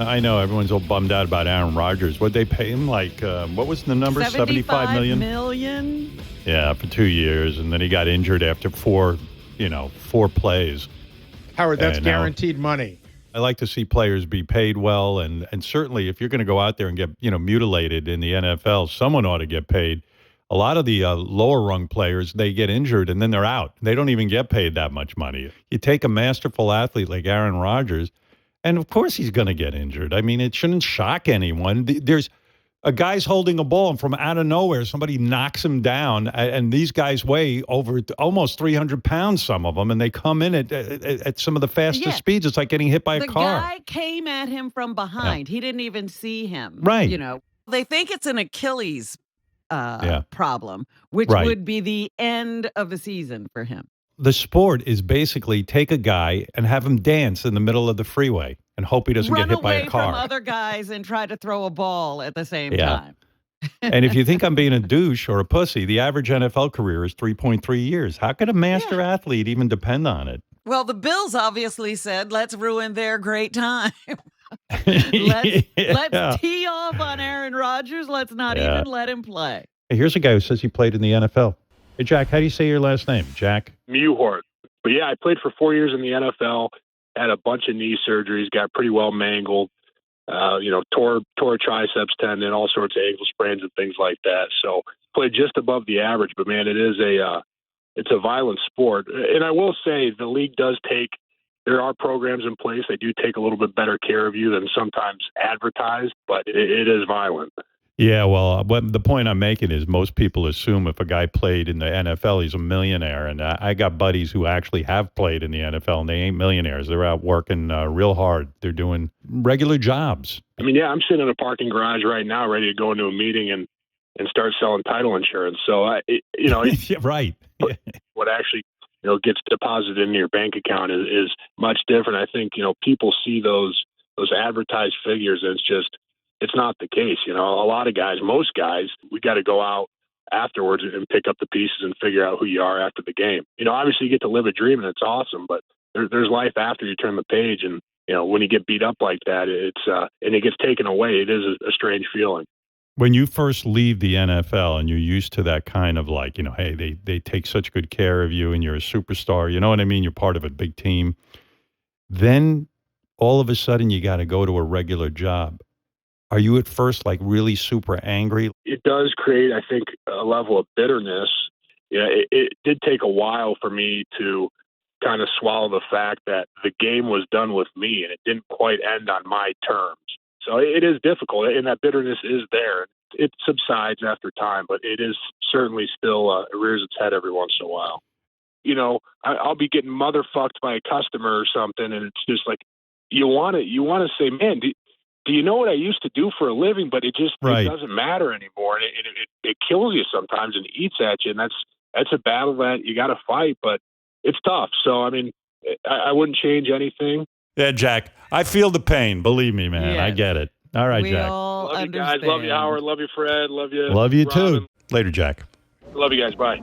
I know everyone's all bummed out about Aaron Rodgers. What'd they pay him? Like, what was the number? 75 million? million? Yeah, for 2 years. And then he got injured after four plays. Howard, that's And now- guaranteed money. I like to see players be paid well. And certainly if you're going to go out there and get, mutilated in the NFL, someone ought to get paid. A lot of the lower rung players, they get injured and then they're out. They don't even get paid that much money. You take a masterful athlete like Aaron Rodgers, and of course he's going to get injured. I mean, it shouldn't shock anyone. There's a guy's holding a ball, and from out of nowhere, somebody knocks him down. And these guys weigh over almost 300 pounds, some of them, and they come in at some of the fastest speeds. It's like getting hit by a car. The guy came at him from behind. Yeah. He didn't even see him. Right. They think it's an Achilles problem, which would be the end of the season for him. The sport is basically take a guy and have him dance in the middle of the freeway and hope he doesn't get hit by a car. Run away from other guys and try to throw a ball at the same time. And if you think I'm being a douche or a pussy, the average NFL career is 3.3 years. How could a master athlete even depend on it? Well, the Bills obviously said, let's ruin their great time. Let's tee off on Aaron Rodgers. Let's not even let him play. Hey, here's a guy who says he played in the NFL. Hey, Jack, how do you say your last name? Jack? Mewhort. But yeah, I played for 4 years in the NFL, had a bunch of knee surgeries, got pretty well mangled, tore a triceps tendon, all sorts of ankle sprains and things like that. So played just above the average, but man, it's a violent sport. And I will say the league there are programs in place. They do take a little bit better care of you than sometimes advertised, but it is violent. Yeah, well, the point I'm making is most people assume if a guy played in the NFL, he's a millionaire. And I got buddies who actually have played in the NFL, and they ain't millionaires. They're out working real hard. They're doing regular jobs. I mean, I'm sitting in a parking garage right now ready to go into a meeting and start selling title insurance. So, right. What actually gets deposited into your bank account is much different. I think, people see those advertised figures, and it's not the case. A lot of guys, most guys, we got to go out afterwards and pick up the pieces and figure out who you are after the game. Obviously you get to live a dream and it's awesome, but there's life after you turn the page. And, when you get beat up like that, and it gets taken away, it is a strange feeling. When you first leave the NFL and you're used to that kind of like, hey, they take such good care of you and you're a superstar, you know what I mean? You're part of a big team. Then all of a sudden you got to go to a regular job. Are you at first like really super angry? It does create, I think, a level of bitterness. Yeah, it did take a while for me to kind of swallow the fact that the game was done with me and it didn't quite end on my terms. So it is difficult, and that bitterness is there. It subsides after time, but it is certainly still rears its head every once in a while. I'll be getting motherfucked by a customer or something, and it's just like you want to say, man, do you know what I used to do for a living? But it doesn't matter anymore. And it kills you sometimes and eats at you. And that's a battle that you got to fight, but it's tough. So, I mean, I wouldn't change anything. Yeah, Jack, I feel the pain. Believe me, man. Yes. I get it. All right, we Jack. All love understand. you guys. Love you, Howard. Love you, Fred. Love you. Love you Robin. too. Later, Jack. Love you guys. Bye.